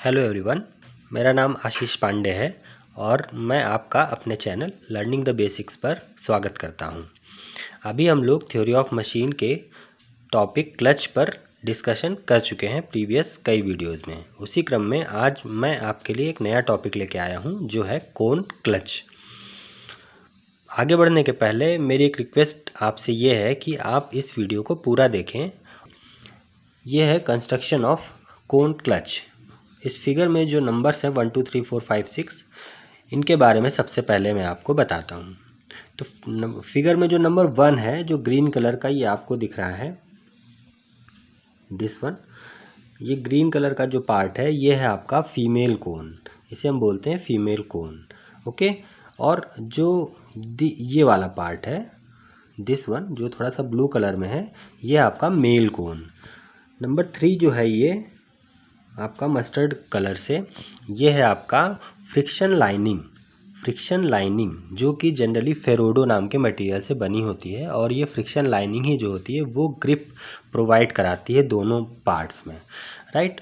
Hello everyone, मेरा नाम आशीष पांडे है और मैं आपका अपने चैनल लर्निंग द बेसिक्स पर स्वागत करता हूं। अभी हम लोग थ्योरी ऑफ मशीन के टॉपिक क्लच पर डिस्कशन कर चुके हैं प्रीवियस कई वीडियोस में। उसी क्रम में आज मैं आपके लिए एक नया टॉपिक लेके आया हूं जो है कोन क्लच। आगे बढ़ने के पहले मेरी एक रिक्वेस्ट आपसे ये है कि आप इस वीडियो को पूरा देखें। यह है कंस्ट्रक्शन ऑफ कोन क्लच। इस फिगर में जो नंबर्स हैं 1 2 3 4 5 6, इनके बारे में सबसे पहले मैं आपको बताता हूँ। तो फिगर में जो नंबर 1 है, जो ग्रीन कलर का, ये आपको दिख रहा है, दिस वन। ये ग्रीन कलर का जो पार्ट है ये है आपका फीमेल कोन, इसे हम बोलते हैं फीमेल कोन। ओके। और जो ये वाला पार्ट है, दिस वन, जो थोड़ा सा ब्लू कलर में है, ये आपका मेल कोन। नंबर 3 जो है ये आपका मस्टर्ड कलर से, ये है आपका फ्रिक्शन लाइनिंग। फ्रिक्शन लाइनिंग जो कि जनरली फेरोडो नाम के मटेरियल से बनी होती है, और ये फ्रिक्शन लाइनिंग ही जो होती है वो ग्रिप प्रोवाइड कराती है दोनों पार्ट्स में, राइट।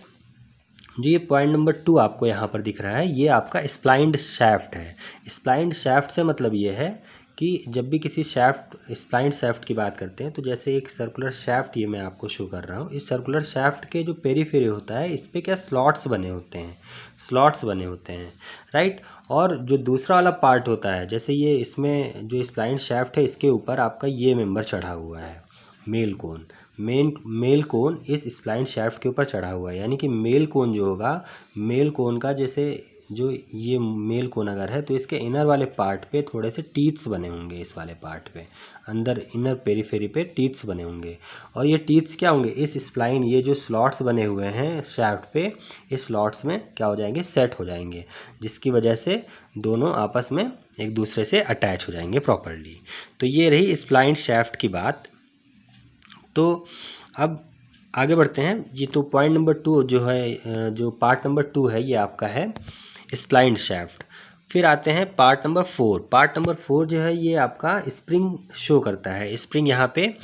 जो ये पॉइंट नंबर 2 आपको यहाँ पर दिख रहा है, ये आपका स्प्लाइंड शैफ्ट है। स्प्लाइंड शैफ्ट से मतलब ये है कि जब भी किसी शैफ्ट, स्प्लाइंड शैफ्ट की बात करते हैं, तो जैसे एक सर्कुलर शैफ्ट ये मैं आपको शो कर रहा हूँ, इस सर्कुलर शैफ्ट के जो पेरीफेरी होता है, इस पर क्या स्लॉट्स बने होते हैं, स्लॉट्स बने होते हैं, राइट। और जो दूसरा वाला पार्ट होता है, जैसे ये इसमें जो स्प्लाइंड शैफ्ट है, इसके ऊपर आपका ये मेंबर चढ़ा हुआ है, मेल कोन। मेल कोन इस स्प्लाइन शैफ्ट के ऊपर चढ़ा हुआ है, यानी कि मेल कोन जो होगा, मेल कोन का जैसे जो ये मेल कोन अगर है, तो इसके इनर वाले पार्ट पे थोड़े से टीथ्स बने होंगे, इस वाले पार्ट पे अंदर इनर पेरीफेरी पे टीथ्स बने होंगे। और ये टीथ्स क्या होंगे, इस स्प्लाइन, ये जो स्लॉट्स बने हुए हैं शैफ्ट पे, इस स्लॉट्स में क्या हो जाएंगे, सेट हो जाएंगे, जिसकी वजह से दोनों आपस में एक दूसरे से अटैच हो जाएंगे प्रॉपरली। तो ये रही स्प्लाइन शैफ्ट की बात। तो अब आगे बढ़ते हैं। ये तो पॉइंट नंबर 2 जो है, जो पार्ट नंबर 2 है, ये आपका है स्प्लाइंड शैफ्ट। फिर आते हैं पार्ट नंबर 4। पार्ट नंबर 4 जो है, ये आपका स्प्रिंग शो करता है। स्प्रिंग यहाँ पे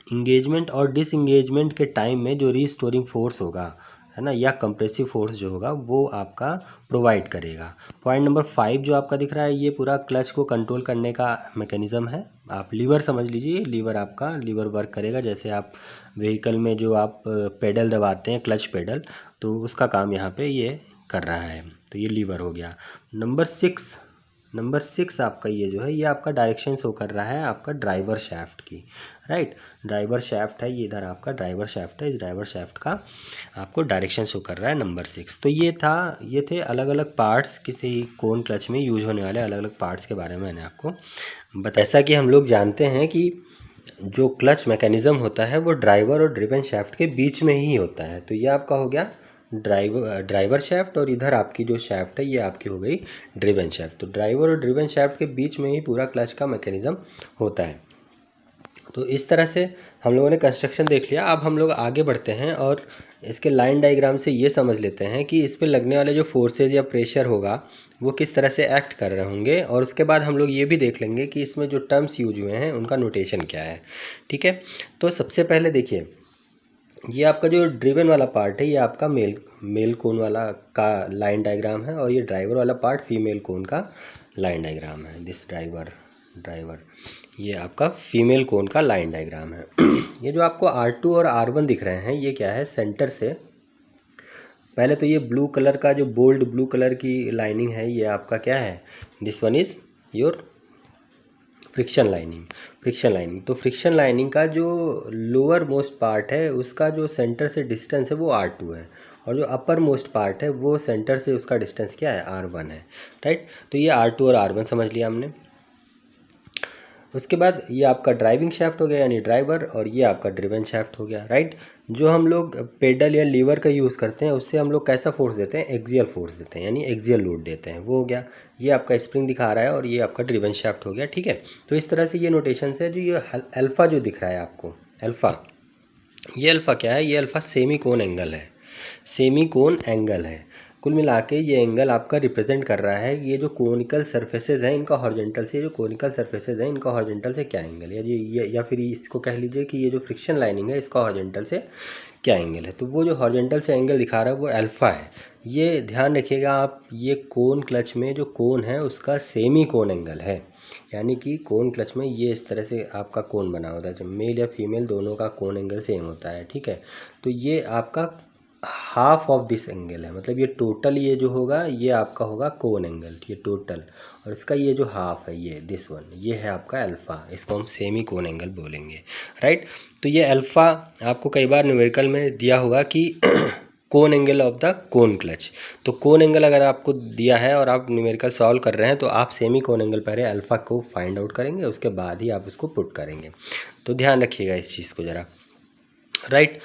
इंगेजमेंट और डिसंगेजमेंट के टाइम में जो रीस्टोरिंग फोर्स होगा, है ना, या कंप्रेसिव फोर्स जो होगा, वो आपका प्रोवाइड करेगा। पॉइंट नंबर 5 जो आपका दिख रहा है, ये पूरा क्लच को कंट्रोल करने का मैकेनिज़्म है। आप लीवर समझ लीजिए, लीवर आपका लीवर वर्क करेगा, जैसे आप व्हीकल में जो आप पेडल दबाते हैं, क्लच पेडल, तो उसका काम यहाँ पे ये कर रहा है। तो ये लीवर हो गया। नंबर 6 आपका ये जो है, ये आपका डायरेक्शन शो कर रहा है आपका ड्राइवर शैफ्ट की, राइट। ड्राइवर शैफ्ट है ये, इधर आपका ड्राइवर शैफ्ट है, इस ड्राइवर शैफ्ट का आपको डायरेक्शन शो कर रहा है नंबर 6। तो ये थे अलग अलग पार्ट्स, किसी कोन क्लच में यूज होने वाले अलग अलग पार्ट्स के बारे में मैंने आपको बताया। जैसा कि हम लोग जानते हैं कि जो क्लच मैकेनिज़्म होता है वो ड्राइवर और ड्रिवन शैफ्ट के बीच में ही होता है। तो ये आपका हो गया ड्राइवर शैफ्ट, और इधर आपकी जो शैफ्ट है ये आपकी हो गई ड्रिवन शैफ्ट। तो ड्राइवर और ड्रिवन शैफ्ट के बीच में ही पूरा क्लच का मैकेनिज़्म होता है। तो इस तरह से हम लोगों ने कंस्ट्रक्शन देख लिया। अब हम लोग आगे बढ़ते हैं और इसके लाइन डायग्राम से ये समझ लेते हैं कि इस पर लगने वाले जो फोर्सेज या प्रेशर होगा वो किस तरह से एक्ट कर रहे होंगे, और उसके बाद हम लोग ये भी देख लेंगे कि इसमें जो टर्म्स यूज हुए हैं उनका नोटेशन क्या है, ठीक है। तो सबसे पहले देखिए, ये आपका जो ड्रिवन वाला पार्ट है, ये आपका मेल कोन वाला का लाइन डायग्राम है, और ये ड्राइवर वाला पार्ट फीमेल कोन का लाइन डायग्राम है। दिस ड्राइवर ये आपका फीमेल कोन का लाइन डायग्राम है। ये जो आपको R2 और R1 दिख रहे हैं, ये क्या है, सेंटर से पहले तो ये ब्लू कलर का, जो बोल्ड ब्लू कलर की लाइनिंग है, ये आपका क्या है, this one is your friction lining. तो फ्रिक्शन लाइनिंग का जो लोअर मोस्ट पार्ट है, उसका जो सेंटर से डिस्टेंस है वो R2 है, और जो अपर मोस्ट पार्ट है वो सेंटर से उसका डिस्टेंस क्या है, R1 है, राइट। तो ये R2 और R1 समझ लिया हमने। उसके बाद ये आपका ड्राइविंग शैफ्ट हो गया, यानी ड्राइवर, और ये आपका ड्रिवन शैफ्ट हो गया, राइट। जो हम लोग पेडल या लीवर का यूज़ करते हैं, उससे हम लोग कैसा फोर्स देते हैं, एक्सियल फोर्स देते हैं, यानी एक्सियल लोड देते हैं, वो हो गया। ये आपका स्प्रिंग दिखा रहा है, और ये आपका ड्रिवन शैफ्ट हो गया, ठीक है। तो इस तरह से ये नोटेशन है। जो ये अल्फ़ा जो दिख रहा है आपको, ये अल्फ़ा क्या है, ये अल्फ़ा सेमी कोन एंगल है, कुल मिला के ये एंगल आपका रिप्रेजेंट कर रहा है ये जो कोनिकल सरफेसेज हैं इनका हॉरिजॉन्टल से, जो कोनिकल सरफेसेज हैं इनका हॉरिजॉन्टल से क्या एंगल है, या फिर इसको कह लीजिए कि ये जो फ्रिक्शन लाइनिंग है इसका हॉरिजॉन्टल से क्या एंगल है। तो वो जो हॉरिजॉन्टल से एंगल दिखा रहा है वो अल्फ़ा है। ये ध्यान रखिएगा आप, ये कोन क्लच में जो कोन है उसका सेमी कोन एंगल है, यानी कि कोन क्लच में ये इस तरह से आपका कोन बना होता है, जब मेल या फीमेल दोनों का कोन एंगल सेम होता है, ठीक है। तो ये आपका हाफ ऑफ दिस एंगल है, मतलब ये टोटल ये जो होगा ये आपका होगा कोन एंगल, ये टोटल, और इसका ये जो हाफ है ये दिस वन, ये है आपका अल्फ़ा, इसको हम सेमी कोन एंगल बोलेंगे, राइट। तो ये अल्फ़ा आपको कई बार न्यूमेरिकल में दिया होगा कि कोन angle of the cone clutch. तो कोन एंगल अगर आपको दिया है और आप न्यूमेरिकल सॉल्व कर रहे हैं तो आप सेमी कोन एंगल पहले अल्फ़ा को फाइंड आउट करेंगे, उसके बाद ही आप उसको पुट करेंगे। तो ध्यान रखिएगा इस चीज़ को ज़रा, राइट।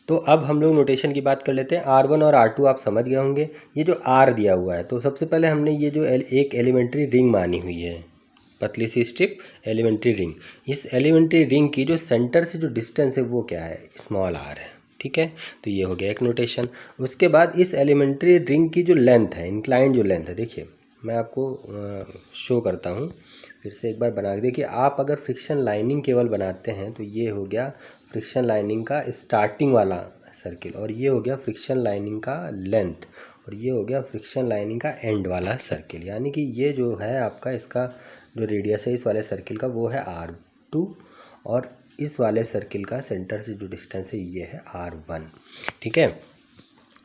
तो अब हम लोग नोटेशन की बात कर लेते हैं। R1 और R2 आप समझ गए होंगे। ये जो R दिया हुआ है तो सबसे पहले हमने ये जो एक एलिमेंट्री रिंग मानी हुई है, पतली सी स्ट्रिप एलिमेंट्री रिंग, इस एलिमेंट्री रिंग की जो सेंटर से जो डिस्टेंस है वो क्या है, स्मॉल r है, ठीक है। तो ये हो गया एक नोटेशन। उसके बाद इस एलिमेंट्री रिंग की जो लेंथ है, इंक्लाइंड जो लेंथ है, देखिए मैं आपको शो करता हूँ फिर से एक बार बना के। देखिए आप अगर फ्रिक्शन लाइनिंग केवल बनाते हैं तो ये हो गया फ्रिक्शन लाइनिंग का स्टार्टिंग वाला सर्किल, और ये हो गया फ्रिक्शन लाइनिंग का लेंथ, और ये हो गया फ्रिक्शन लाइनिंग का एंड वाला सर्किल, यानी कि ये जो है आपका इसका जो रेडियस है इस वाले सर्किल का वो है R2, और इस वाले सर्किल का सेंटर से जो डिस्टेंस है ये है R1, ठीक है।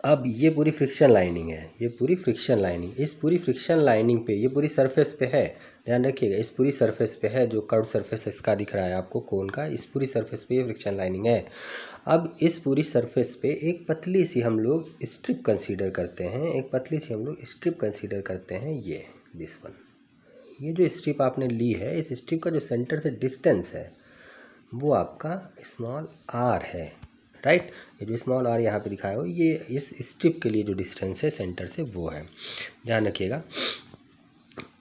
अब ये पूरी फ्रिक्शन लाइनिंग है, ये पूरी फ्रिक्शन लाइनिंग, इस पूरी फ्रिक्शन लाइनिंग पे ये पूरी सरफेस पे है, ध्यान रखिएगा इस पूरी सरफेस पे है, जो कर्व सरफेस इसका दिख रहा है आपको कोन का, इस पूरी सरफेस पे ये फ्रिक्शन लाइनिंग है। अब इस पूरी सरफेस पे एक पतली सी हम लोग स्ट्रिप कंसीडर करते हैं, एक पतली सी हम लोग स्ट्रिप कंसीडर करते हैं, ये दिस वन। ये जो स्ट्रिप आपने ली है इस स्ट्रिप का जो सेंटर से डिस्टेंस है वो आपका स्मॉल r है, राइट। ये जो स्मॉल r यहाँ पे दिखाया हो ये इस स्ट्रिप के लिए जो डिस्टेंस है सेंटर से वो है, ध्यान रखिएगा।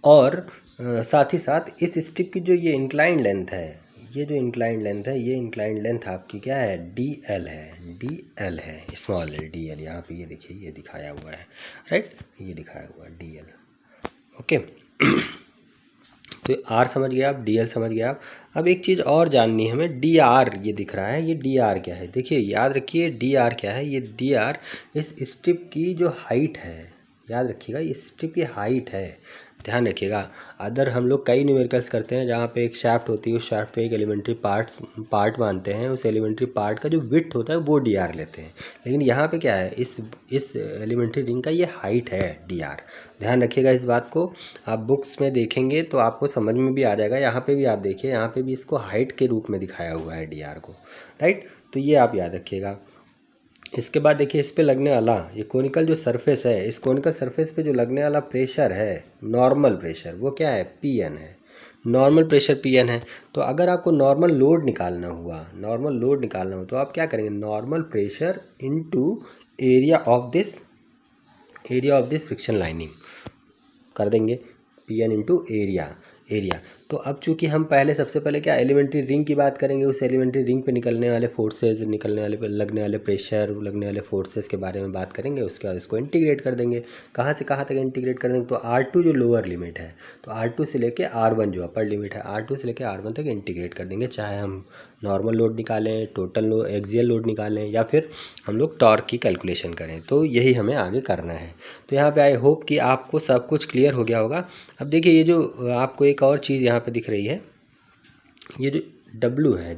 और साथ ही साथ इस स्ट्रिप की जो ये इंक्लाइंड लेंथ है, ये जो इंक्लाइंड लेंथ है, ये इंक्लाइंड लेंथ आपकी क्या है, DL है, DL है, स्मॉल l DL, यहाँ पे ये देखिए ये दिखाया हुआ है, राइट, ये दिखाया हुआ है DL, ओके। तो R समझ गया आप, DL समझ गया आप। अब एक चीज़ और जाननी है हमें, DR ये दिख रहा है, ये DR क्या है, देखिए याद रखिए DR क्या है, ये DR इस स्ट्रिप की जो हाइट है, याद रखिएगा इस स्ट्रिप की हाइट है, ध्यान रखिएगा। अदर हम लोग कई न्यूमेरिकल्स करते हैं जहाँ पे एक शाफ्ट होती है, उस शाफ्ट पे एक एलिमेंट्री पार्ट मानते हैं, उस एलिमेंट्री पार्ट का जो विड्थ होता है वो DR लेते हैं, लेकिन यहाँ पे क्या है, इस एलिमेंट्री रिंग का ये हाइट है DR, ध्यान रखिएगा इस बात को। आप बुक्स में देखेंगे तो आपको समझ में भी आ जाएगा, यहाँ पे भी आप देखिए यहाँ पे भी इसको हाइट के रूप में दिखाया हुआ है DR को, राइट। तो ये आप याद रखिएगा। इसके बाद देखिए इस पे लगने वाला ये कोनिकल जो सरफेस है, इस कोनिकल सरफेस पे जो लगने वाला प्रेशर है, नॉर्मल प्रेशर, वो क्या है, PN है, नॉर्मल प्रेशर PN है। तो अगर आपको नॉर्मल लोड निकालना हुआ, नॉर्मल लोड निकालना हो तो आप क्या करेंगे, normal pressure into area of this friction lining कर देंगे, PN इंटू एरिया। तो अब चूंकि हम पहले सबसे पहले क्या एलिमेंट्री रिंग की बात करेंगे, उस एलिमेंट्री रिंग पे निकलने वाले फोर्सेज, निकलने वाले लगने वाले प्रेशर, लगने वाले फोर्सेज के बारे में बात करेंगे, उसके बाद इसको इंटीग्रेट कर देंगे। कहाँ से कहाँ तक इंटीग्रेट कर देंगे, तो R2 जो लोअर लिमिट है, तो R2 से लेके R1 जो अपर लिमिट है, R2 से लेके R1 तक इंटीग्रेट कर देंगे, चाहे हम नॉर्मल लोड निकालें, टोटल लोड, एक्सियल लोड निकालें, या फिर हम लोग टॉर्क की कैलकुलेशन करें। तो यही हमें आगे करना है। तो यहाँ पे आई होप कि आपको सब कुछ क्लियर हो गया होगा। अब देखिए ये जो आपको एक और चीज़ यहाँ पे दिख रही है, ये जो W है,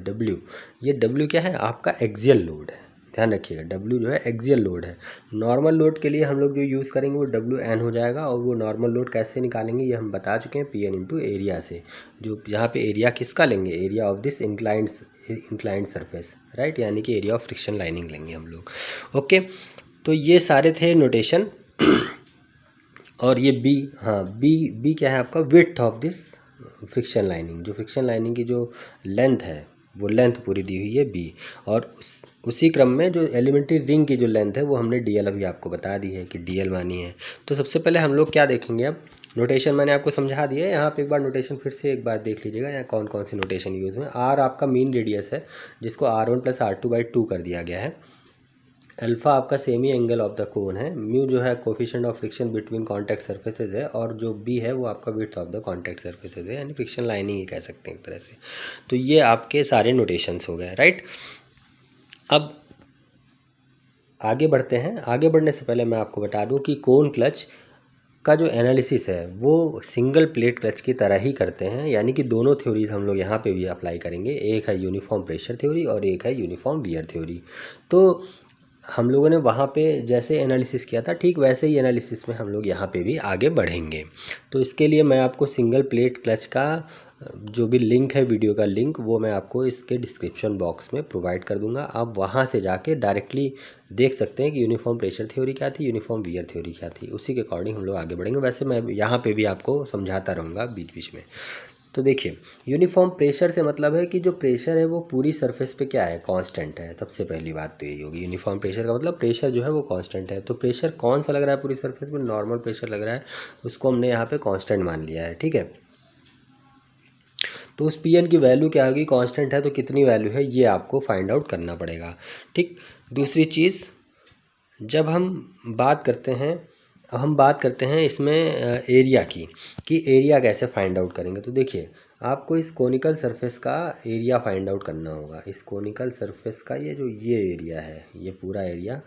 ये W क्या है, आपका एक्सियल लोड है, ध्यान रखिएगा W जो है एक्सियल लोड है। नॉर्मल लोड के लिए हम लोग जो यूज़ करेंगे वो WN हो जाएगा, और वो नॉर्मल लोड कैसे निकालेंगे ये हम बता चुके हैं, PN इंटू एरिया से, जो यहाँ पे एरिया किसका लेंगे, area of this inclined surface, right, यानी कि एरिया ऑफ फ्रिक्शन लाइनिंग लेंगे हम लोग, ओके। तो ये सारे थे नोटेशन। और ये B, हाँ B क्या है आपका, width of this friction lining, जो फ्रिक्शन लाइनिंग की जो लेंथ है वो लेंथ पूरी दी हुई है B, और उसी क्रम में जो एलिमेंट्री रिंग की जो लेंथ है वो हमने DL अभी आपको बता दी है कि DL मानी है। तो सबसे पहले हम लोग क्या देखेंगे, अब नोटेशन मैंने आपको समझा दिया है, यहाँ पे एक बार नोटेशन फिर से एक बार देख लीजिएगा, यहाँ कौन कौन सी नोटेशन यूज़ हुए। R आपका मीन रेडियस है जिसको R1 + R2/2 कर दिया गया है, अल्फ़ा आपका सेमी एंगल ऑफ द कोन है, म्यू जो है coefficient of friction between contact surfaces है, और जो बी है वो आपका width of the contact surfaces है, यानी फ्रिक्शन लाइनिंग ही कह सकते हैं एक तरह से। तो ये आपके सारे नोटेशंस हो गए, राइट। अब आगे बढ़ते हैं। आगे बढ़ने से पहले मैं आपको बता दूं कि कोन क्लच का जो एनालिसिस है वो सिंगल प्लेट क्लच की तरह ही करते हैं, यानी कि दोनों थ्योरीज हम लोग यहाँ पे भी अप्लाई करेंगे। एक है यूनिफॉर्म प्रेशर थ्योरी और एक है यूनिफॉर्म वियर थ्योरी। तो हम लोगों ने वहाँ पे जैसे एनालिसिस किया था ठीक वैसे ही एनालिसिस में हम लोग यहाँ पे भी आगे बढ़ेंगे। तो इसके लिए मैं आपको सिंगल प्लेट क्लच का जो भी लिंक है, वीडियो का लिंक, वो मैं आपको इसके डिस्क्रिप्शन बॉक्स में प्रोवाइड कर दूंगा। आप वहाँ से जाके डायरेक्टली देख सकते हैं कि यूनिफॉर्म प्रेशर थ्योरी क्या थी, यूनिफॉर्म वियर थ्योरी क्या थी। उसी के अकॉर्डिंग हम लोग आगे बढ़ेंगे। वैसे मैं यहाँ पे भी आपको समझाता रहूँगा बीच बीच में। तो देखिए, यूनिफॉर्म प्रेशर से मतलब है कि जो प्रेशर है वो पूरी सरफेस पे क्या है, कांस्टेंट है। सबसे पहली बात तो यही होगी। यूनिफॉर्म प्रेशर का मतलब प्रेशर जो है वो कांस्टेंट है। तो प्रेशर कौन सा लग रहा है पूरी सरफेस में, नॉर्मल प्रेशर लग रहा है, उसको हमने यहाँ पे कांस्टेंट मान लिया है, ठीक है। तो उस पी एन की वैल्यू क्या होगी, कांस्टेंट है तो कितनी वैल्यू है ये आपको फाइंड आउट करना पड़ेगा, ठीक। दूसरी चीज़, जब हम बात करते हैं इसमें एरिया की, कि एरिया कैसे फाइंड आउट करेंगे। तो देखिए, आपको इस कोनिकल सरफेस का एरिया फाइंड आउट करना होगा। इस कोनिकल सरफेस का ये एरिया है, ये पूरा एरिया,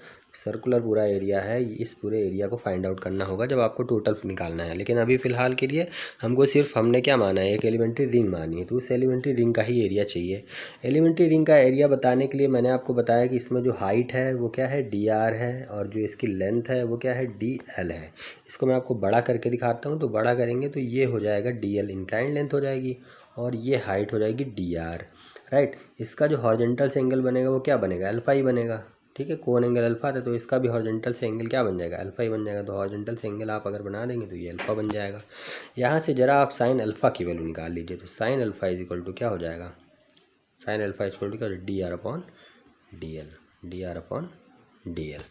सर्कुलर पूरा एरिया है, इस पूरे एरिया को फाइंड आउट करना होगा जब आपको टोटल निकालना है। लेकिन अभी फ़िलहाल के लिए हमने क्या माना है, एक एलिमेंट्री रिंग मानी है, तो उस एलिमेंट्री रिंग का ही एरिया चाहिए। एलिमेंट्री रिंग का एरिया बताने के लिए मैंने आपको बताया कि इसमें जो हाइट है वो क्या है, डी आर है, और जो इसकी लेंथ है वो क्या है, डी एल है। इसको मैं आपको बड़ा करके दिखाता हूँ। तो बड़ा करेंगे तो ये हो जाएगा डी एल, इंक्लाइंड लेंथ हो जाएगी, और ये हाइट हो जाएगी डी आर, राइट। इसका जो हॉरिजॉन्टल से एंगल बनेगा वो क्या बनेगा, अल्फा ही बनेगा, ठीक है। कोन एंगल अल्फा था तो इसका भी हॉरिजॉन्टल से एंगल क्या बन जाएगा, अल्फा ही बन जाएगा। तो हॉरिजॉन्टल से एंगल आप अगर बना देंगे तो ये अल्फा बन जाएगा। यहाँ से ज़रा आप साइन अल्फा की वैल्यू निकाल लीजिए। तो sine alpha is equal to क्या हो जाएगा, sine alpha is equal to क्या, D R upon D L, D R upon D L,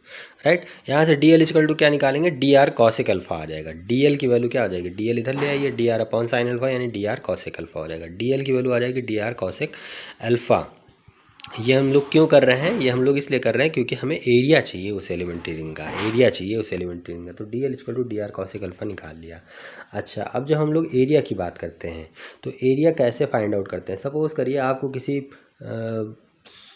right. यहाँ से डी एल इक्वल टू क्या निकालेंगे, डी आर कॉसेक अल्फा आ जाएगा। डी एल की वैल्यू क्या आ जाएगी, डी एल इधर ले आइए, D R upon sine alpha यानी डी आर कॉसेक अल्फा हो जाएगा। डी एल की वैल्यू आ जाएगी डी आर कॉसेक अल्फा। ये हम लोग क्यों कर रहे हैं, ये हम लोग इसलिए कर रहे हैं क्योंकि हमें एरिया चाहिए उस एलिमेंट्री रिंग का, एरिया चाहिए उस एलिमेंट्री रिंग का। तो D L equal to D R cosec alpha निकाल लिया। अच्छा, अब जब हम लोग एरिया की बात करते हैं तो एरिया कैसे फाइंड आउट करते हैं। सपोज़ करिए आपको किसी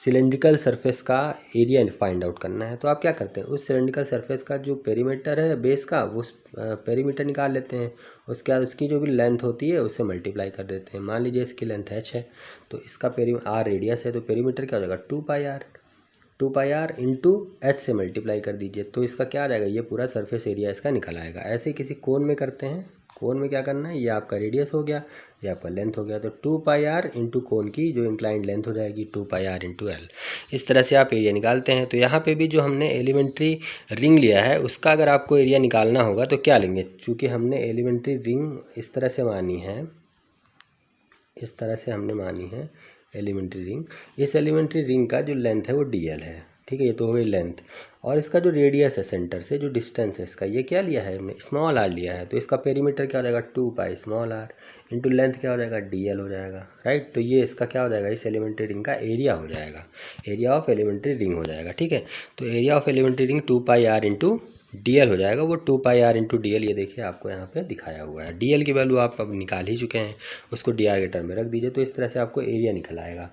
सिलेंड्रिकल सरफेस का एरिया फाइंड आउट करना है, तो आप क्या करते हैं, उस सिलेंड्रिकल सरफेस का जो पेरीमीटर है बेस का, वो पेरीमीटर निकाल लेते हैं। उसके बाद उसकी जो भी लेंथ होती है उससे मल्टीप्लाई कर देते हैं। मान लीजिए इसकी लेंथ h है, तो इसका आर रेडियस है, तो पेरीमीटर क्या हो जाएगा, 2 पाई आर इंटू एच से मल्टीप्लाई कर दीजिए। तो इसका क्या आ जाएगा, ये पूरा सरफेस एरिया इसका निकल आएगा। ऐसे किसी कोन में करते हैं, कोन में क्या करना है, ये आपका रेडियस हो गया, ये आपका लेंथ हो गया। तो 2 पाई आर इंटू कोन की जो इंक्लाइंड लेंथ हो जाएगी 2 पाई आर इंटू एल। इस तरह से आप एरिया निकालते हैं। तो यहाँ पे भी जो हमने एलिमेंट्री रिंग लिया है उसका अगर आपको एरिया निकालना होगा तो क्या लेंगे, चूँकि हमने एलिमेंट्री रिंग इस तरह से मानी है, इस तरह से हमने मानी है एलिमेंट्री रिंग। इस एलिमेंट्री रिंग का जो लेंथ है वो डी एल है, ठीक है। ये तो हो गई लेंथ, और इसका जो रेडियस है सेंटर से, जो डिस्टेंस है इसका, ये क्या लिया है हमने, स्मॉल आर लिया है। तो इसका पेरीमीटर क्या हो जाएगा, 2 pi small R into length क्या हो जाएगा, डी एल हो जाएगा, राइट। तो ये इसका क्या हो जाएगा, इस एलिमेंट्री रिंग का एरिया हो जाएगा, एरिया ऑफ एलिमेंट्री रिंग हो जाएगा, ठीक है। तो area of elementary ring 2 pi R into D L हो जाएगा। वो 2 pi R into D L, ये देखिए आपको यहाँ पे दिखाया हुआ है। डी एल की वैल्यू आप अब निकाल ही चुके हैं, उसको डी आर के टर्म में रख दीजिए। तो इस तरह से आपको एरिया निकल आएगा।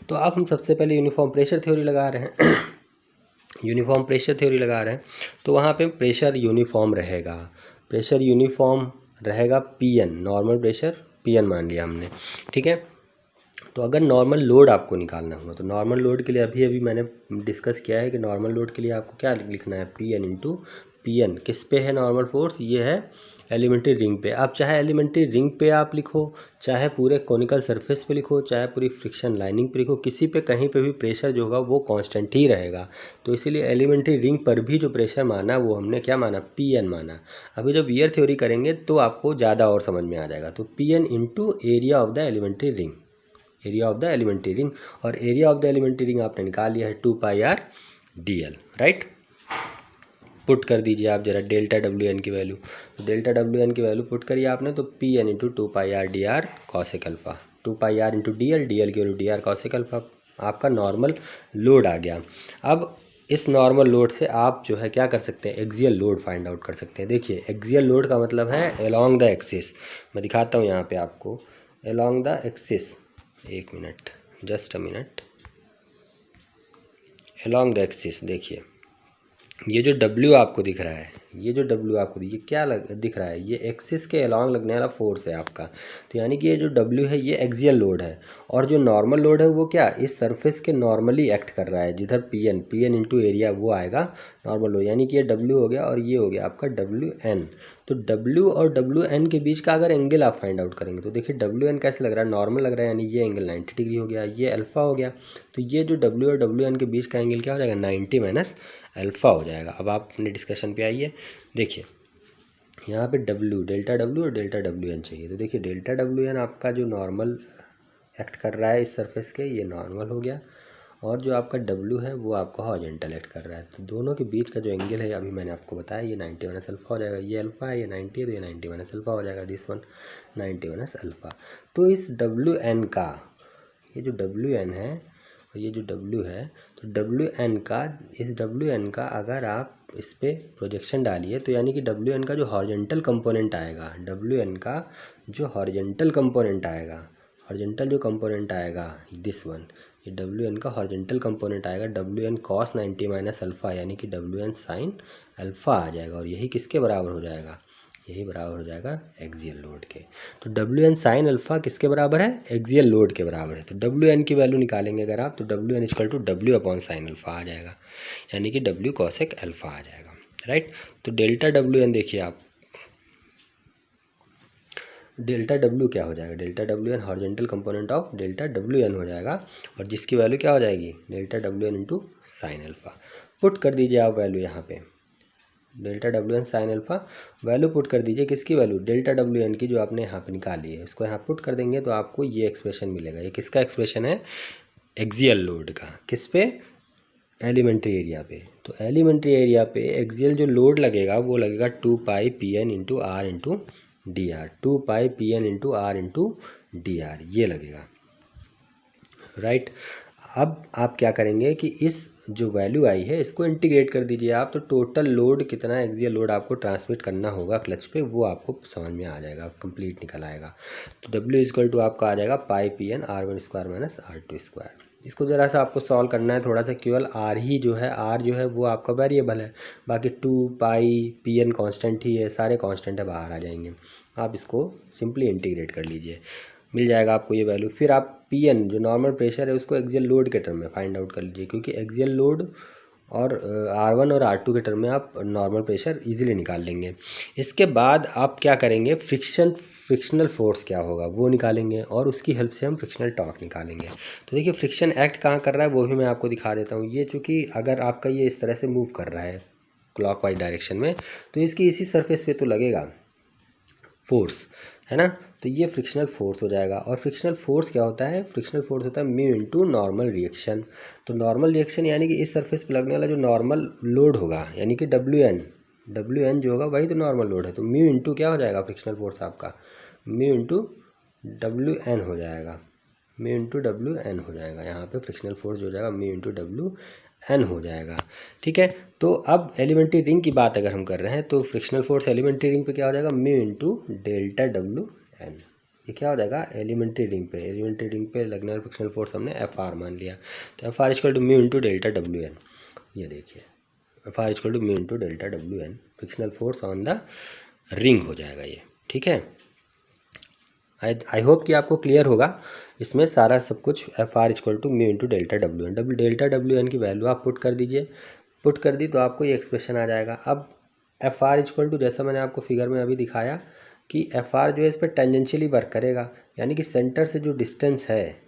तो अब हम सबसे पहले यूनिफॉर्म प्रेशर थ्योरी लगा रहे हैं यूनिफॉर्म प्रेशर थ्योरी लगा रहे हैं, तो वहाँ पे प्रेशर यूनिफॉर्म रहेगा, प्रेशर यूनिफॉर्म रहेगा। P N, normal pressure P N मान लिया हमने, ठीक है। तो अगर नॉर्मल लोड आपको निकालना होगा, तो नॉर्मल लोड के लिए अभी मैंने डिस्कस किया है कि नॉर्मल लोड के लिए आपको क्या लिखना है, P N into P N. किस पे है नॉर्मल फोर्स, ये है एलिमेंट्री रिंग पे। आप चाहे एलिमेंट्री रिंग पे आप लिखो, चाहे पूरे कोनिकल सरफेस पे लिखो, चाहे पूरी फ्रिक्शन लाइनिंग पे लिखो, किसी पे कहीं पे भी प्रेशर जो होगा वो कांस्टेंट ही रहेगा। तो इसीलिए एलिमेंट्री रिंग पर भी जो प्रेशर माना वो हमने क्या माना, पी एन माना। अभी जब वियर थ्योरी करेंगे तो आपको ज़्यादा और समझ में आ जाएगा। तो P N into area of the elementary ring, area of the elementary ring, और area of the elementary ring आपने निकाल लिया है 2 pi R D L, right. Put कर दीजिए आप जरा डेल्टा डब्ल्यू एन की वैल्यू। तो डेल्टा डब्ल्यू एन की वैल्यू पुट करिए आपने, तो P N into 2 pi R D R cosec alpha, 2 pi R into D L, D L की value D R cosec alpha, आपका नॉर्मल लोड आ गया। अब इस नॉर्मल लोड से आप जो है क्या कर सकते हैं, एक्सियल लोड फाइंड आउट कर सकते हैं। देखिए एक्सियल लोड का मतलब है अलोंग द एक्सिस। मैं दिखाता हूँ यहाँ पे आपको, अलोंग द एक्सिस, एक minute, just a minute, along the axis. देखिए ये जो W आपको दिख रहा है, ये जो W आपको ये क्या दिख रहा है, ये एक्सिस के अलोंग लगने वाला फोर्स है आपका। तो यानी कि ये जो W है ये एक्सियल लोड है, और जो नॉर्मल लोड है वो क्या, इस सरफेस के नॉर्मली एक्ट कर रहा है, जिधर Pn इंटू एरिया वो आएगा नॉर्मल लोड। यानी कि ये W हो गया और ये हो गया आपका WN। तो W और WN के बीच का अगर एंगल आप फाइंड आउट करेंगे तो देखिए WN कैसे लग रहा है, नॉर्मल लग रहा है, यानी ये एंगल 90 डिग्री हो गया, ये अल्फ़ा हो गया। तो ये जो W और WN के बीच का एंगल क्या हो जाएगा, 90 माइनस अल्फ़ा हो जाएगा। अब आप अपने डिस्कशन पे आइए। देखिए यहाँ पे W, डेल्टा W और डेल्टा WN चाहिए। तो देखिए डेल्टा WN आपका जो नॉर्मल एक्ट कर रहा है इस सरफेस के, ये नॉर्मल हो गया, और जो आपका W है वो आपका हॉरिजॉन्टल एक्ट कर रहा है। तो दोनों के बीच का जो एंगल है अभी मैंने आपको बताया, ये 90 माइनस अल्फ़ा हो जाएगा। ये अल्फ़ा है, ये 90 है, तो ये 90 माइनस अल्फ़ा हो जाएगा, दिस वन 90 माइनस अल्फ़ा। तो इस WN का, ये जो WN है और ये जो W है, तो WN का, इस WN का अगर आप इस पे प्रोजेक्शन डालिए तो यानी कि WN का जो हॉरिजॉन्टल कंपोनेंट आएगा, WN का जो हॉरिजॉन्टल कंपोनेंट आएगा, हॉरिजॉन्टल जो कंपोनेंट आएगा दिस वन, ये WN का हॉरिजॉन्टल कंपोनेंट आएगा WN कॉस 90 माइनस अल्फ़ा, यानी कि WN साइन अल्फ़ा आ जाएगा। और यही किसके बराबर हो जाएगा, यही बराबर हो जाएगा एक्सियल लोड के। तो WN साइन अल्फ़ा किसके बराबर है, एक्सियल लोड के बराबर है। तो WN की वैल्यू निकालेंगे अगर आप, तो WN equal to W upon sine alpha आ जाएगा, यानी कि W कॉसेक अल्फ़ा आ जाएगा, राइट। तो डेल्टा WN देखिए आप, डेल्टा W क्या हो जाएगा, delta WN horizontal component of delta WN हो जाएगा, और जिसकी वैल्यू क्या हो जाएगी, delta WN into sine alpha. Put कर दीजिए आप वैल्यू यहाँ पे, delta WN sine alpha value put कर दीजिए, किसकी वैल्यू, डेल्टा WN की जो आपने यहाँ पे निकाली है, इसको यहाँ पुट कर देंगे तो आपको ये एक्सप्रेशन मिलेगा। ये किसका एक्सप्रेशन है, एक्सियल लोड का, किस पे, एलिमेंट्री एरिया पे। तो एलिमेंट्री एरिया पे एक्सियल जो लोड लगेगा वो लगेगा 2 pi PN into R into D R, 2 pi PN into R into D R, ये लगेगा, राइट। अब आप क्या करेंगे कि इस जो वैल्यू आई है इसको इंटीग्रेट कर दीजिए आप, तो टोटल लोड कितना एक्सियल लोड आपको ट्रांसमिट करना होगा क्लच पे वो आपको समझ में आ जाएगा, कंप्लीट निकल आएगा। तो W इक्वल टू आपका आ जाएगा पाई PN R1 square minus R2 square. इसको ज़रा सा आपको सॉल्व करना है थोड़ा सा, केवल R ही जो है, R जो है वो आपका वेरिएबल है, बाकी 2 पाई PN कांस्टेंट ही है, सारे कांस्टेंट है बाहर आ जाएंगे। आप इसको सिंपली इंटीग्रेट कर लीजिए, मिल जाएगा आपको ये वैल्यू। फिर आप PN जो नॉर्मल प्रेशर है उसको एक्सियल लोड के टर्म में फाइंड आउट कर लीजिए, क्योंकि एक्सियल लोड और R1 और R2 के टर्म में आप नॉर्मल प्रेशर इजीली निकाल लेंगे। इसके बाद आप क्या करेंगे, फ्रिक्शनल फोर्स क्या होगा वो निकालेंगे, और उसकी हेल्प से हम फ्रिक्शनल टॉर्क निकालेंगे। तो देखिए फ्रिक्शन एक्ट कहाँ कर रहा है वो भी मैं आपको दिखा देता हूँ। ये चूँकि अगर आपका ये इस तरह से मूव कर रहा है क्लॉकवाइज डायरेक्शन में, तो इसकी इसी सरफेस पे तो लगेगा फोर्स, है ना। तो ये फ्रिक्शनल फोर्स हो जाएगा। और फ्रिक्शनल फोर्स क्या होता है, फ्रिक्शनल फोर्स होता है म्यू इंटू नॉर्मल रिएक्शन। तो नॉर्मल रिएक्शन यानी कि इस सरफेस पे लगने वाला जो नॉर्मल लोड होगा, यानी कि WN जो होगा वही तो नॉर्मल लोड है। तो म्यू इंटू क्या हो जाएगा, फ्रिक्शनल फोर्स आपका म्यू इंटू WN हो जाएगा, म्यू इंटू WN हो जाएगा। यहाँ पे फ्रिक्शनल फोर्स जो हो जाएगा म्यू इंटू WN हो जाएगा, ठीक है। तो अब एलिमेंट्री रिंग की बात अगर हम कर रहे हैं तो फ्रिक्शनल फोर्स एलिमेंट्री रिंग पे क्या हो जाएगा, म्यू इंटू डेल्टा WN। ये क्या हो जाएगा, एलिमेंट्री रिंग पे लगने वाला फ्रिक्शनल फोर्स हमने FR मान लिया। तो FR equal to mu into delta WN। ये देखिए FR equal to mu into delta WN, frictional force on the ring हो जाएगा ये, ठीक है। आई होप कि आपको क्लियर होगा इसमें सारा सब कुछ। FR equal to mu into delta WN, delta WN की वैल्यू आप पुट कर दीजिए, पुट कर दी तो आपको ये एक्सप्रेशन आ जाएगा। अब FR इक्वल टू, जैसा मैंने आपको फिगर में अभी दिखाया कि FR जो है इस पर टेंजेंशियली वर्क करेगा, यानी कि सेंटर से जो डिस्टेंस है,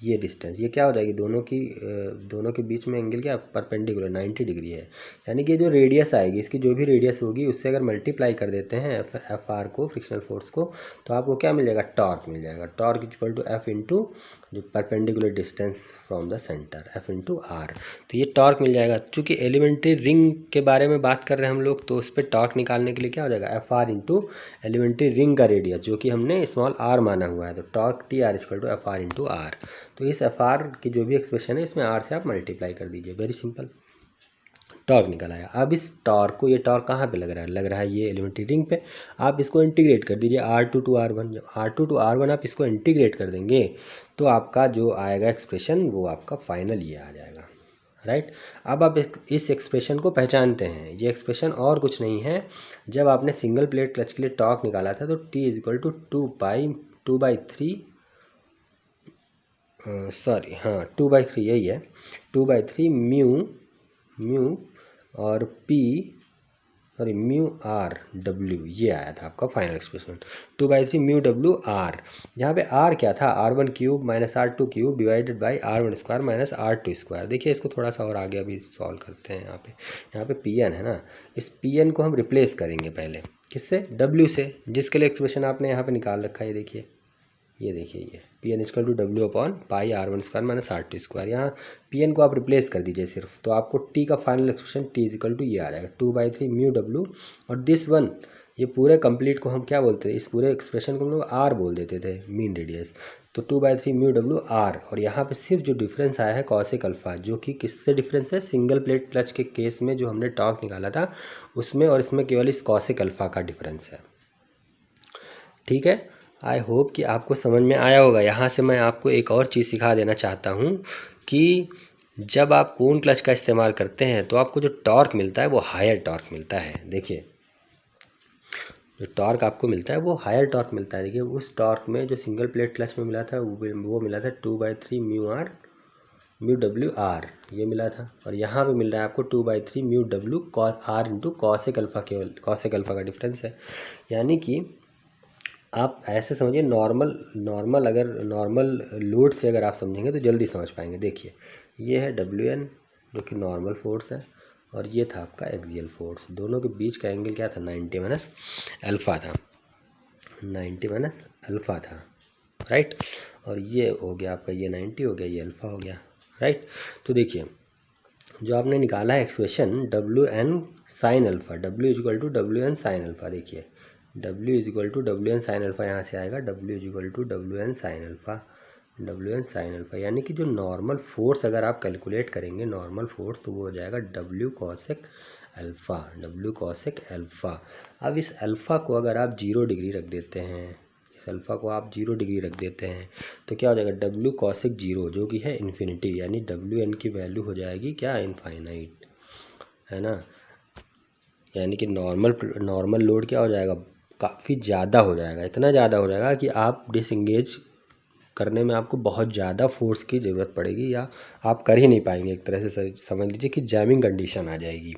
ये डिस्टेंस, ये क्या हो जाएगी, दोनों के बीच में एंगल क्या परपेंडिकुलर 90 डिग्री है। यानी कि जो रेडियस आएगी, इसकी जो भी रेडियस होगी उससे अगर मल्टीप्लाई कर देते हैं FR को, फ्रिक्शनल फोर्स को, तो आपको क्या मिल जाएगा, टॉर्क मिल जाएगा। Torque equal to F into जो perpendicular distance from the centre, F into R। तो ये टॉर्क मिल जाएगा। चूँकि एलिमेंट्री रिंग के बारे में बात कर रहे हैं हम लोग, तो उस पर टॉर्क निकालने के लिए क्या हो जाएगा, FR इंटू एलिमेंट्री रिंग का रेडियस जो कि हमने स्मॉल r माना हुआ है, तो torque TR equal to FR into R। तो इस FR की जो भी एक्सप्रेशन है इसमें R से आप मल्टीप्लाई कर दीजिए, वेरी सिंपल। टॉर्क निकल आया। अब इस टॉर्क को, ये टॉर्क कहाँ पे लग रहा है ये एलिमेंट्री रिंग पे। आप इसको इंटीग्रेट कर दीजिए R2 टू R1। जब R2 टू R1 आप इसको इंटीग्रेट कर देंगे तो आपका जो आएगा एक्सप्रेशन वो आपका फाइनल ये आ जाएगा, राइट। अब आप इस एक्सप्रेशन को पहचानते हैं। ये एक्सप्रेशन और कुछ नहीं है, जब आपने सिंगल प्लेट क्लच के लिए टॉर्क निकाला था तो T इज इक्वल टू 2/3 यही है, 2/3 म्यू और म्यू आर डब्ल्यू, ये आया था आपका final expression 2/3 mu W are. यहाँ पे आर क्या था, R1³ minus R2³ divided by R1² minus R2²। देखिए इसको थोड़ा सा और आगे अभी सॉल्व करते हैं। यहाँ पे Pn है ना, इस Pn को हम रिप्लेस करेंगे पहले किससे, W से, जिसके लिए एक्सप्रेशन आपने यहाँ पे निकाल रखा है। ये देखिए ये Pn equal to W upon pi R1² minus R2²। यहाँ Pn को आप रिप्लेस कर दीजिए सिर्फ, तो आपको T का final expression T equal to ये आ जाएगा 2/3 म्यू W। और दिस वन, ये पूरे कंप्लीट को हम क्या बोलते थे, इस पूरे एक्सप्रेशन को हम लोग R बोल देते थे, मीन रेडियस। तो 2/3 म्यू W R। और यहाँ पे सिर्फ जो डिफरेंस आया है कॉसेक अल्फ़ा, जो कि किससे डिफरेंस है, सिंगल प्लेट क्लच के केस में जो हमने टॉर्क निकाला था उसमें, और इसमें केवल इस कॉसेक अल्फ़ा का डिफरेंस है। ठीक है, आई होप कि आपको समझ में आया होगा। यहाँ से मैं आपको एक और चीज़ सिखा देना चाहता हूँ कि जब आप कोन क्लच का इस्तेमाल करते हैं तो आपको जो टॉर्क मिलता है वो हायर टॉर्क मिलता है। देखिए जो टॉर्क आपको मिलता है वो हायर टॉर्क मिलता है। देखिए उस टॉर्क में जो सिंगल प्लेट क्लच में मिला था वो मिला था 2/3 म्यू डब्ल्यू आर, ये मिला था। और यहाँ पे मिल रहा है आपको 2/3 mu W are into cosec alpha, केवल कॉसेक अल्फ़ा का डिफरेंस है। यानी कि आप ऐसे समझिए, अगर नॉर्मल लोड से अगर आप समझेंगे तो जल्दी समझ पाएंगे। देखिए ये है WN जो कि नॉर्मल फोर्स है, और ये था आपका एक्सियल फोर्स। दोनों के बीच का एंगल क्या था, 90 माइनस अल्फ़ा था, 90 माइनस अल्फ़ा था, राइट। और ये हो गया आपका, ये 90 हो गया, ये अल्फ़ा हो गया, राइट। तो देखिए जो आपने निकाला है expression WN sine alpha, W equal to WN sine alpha. देखिए W is equal to WN sine alpha, यहाँ से आएगा W is equal to WN sine alpha, WN sine alpha. यानी कि जो नॉर्मल फोर्स अगर आप कैलकुलेट करेंगे नॉर्मल फोर्स, तो वो हो जाएगा W cosec alpha, W cosec alpha. अब इस अल्फ़ा को अगर आप 0 डिग्री रख देते हैं, इस अल्फ़ा को आप 0 डिग्री रख देते हैं तो क्या हो जाएगा, W कॉसेक 0 जो कि है इन्फिनिटी, यानी WN की वैल्यू हो जाएगी क्या, इनफाइनाइट, है ना। यानी कि नॉर्मल लोड क्या हो जाएगा, काफ़ी ज़्यादा हो जाएगा, इतना ज़्यादा हो जाएगा कि आप डिसएंगेज करने में आपको बहुत ज़्यादा फोर्स की ज़रूरत पड़ेगी, या आप कर ही नहीं पाएंगे। एक तरह से समझ लीजिए कि जैमिंग कंडीशन आ जाएगी।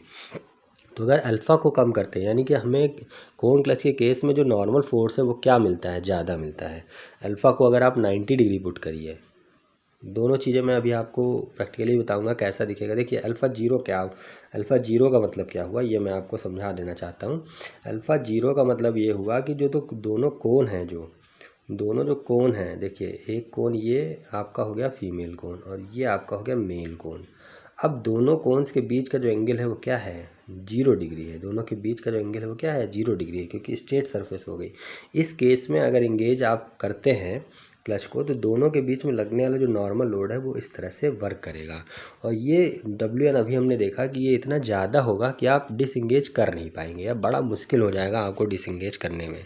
तो अगर अल्फ़ा को कम करते हैं, यानी कि हमें कोन क्लच के केस में जो नॉर्मल फोर्स है वो क्या मिलता है, ज़्यादा मिलता है। अल्फ़ा को अगर आप 90 डिग्री पुट करिए, दोनों चीज़ें मैं अभी आपको प्रैक्टिकली बताऊंगा कैसा दिखेगा। देखिए अल्फ़ा जीरो का मतलब क्या हुआ, ये मैं आपको समझा देना चाहता हूँ। अल्फ़ा जीरो का मतलब ये हुआ कि जो दोनों कोन हैं, जो कोन हैं, देखिए एक कोन ये आपका हो गया फीमेल कोन और ये आपका हो गया मेल कोन। अब दोनों कोन्स के बीच का जो एंगल है वो क्या है, 0 डिग्री है। दोनों के बीच का जो एंगल है वो क्या है, 0 डिग्री है, क्योंकि स्ट्रेट सरफेस हो गई। इस केस में अगर एंगेज आप करते हैं क्लच को, तो दोनों के बीच में लगने वाला जो नॉर्मल लोड है वो इस तरह से वर्क करेगा। और ये WN अभी हमने देखा कि ये इतना ज़्यादा होगा कि आप डिसएंगेज कर नहीं पाएंगे, या बड़ा मुश्किल हो जाएगा आपको डिसएंगेज करने में।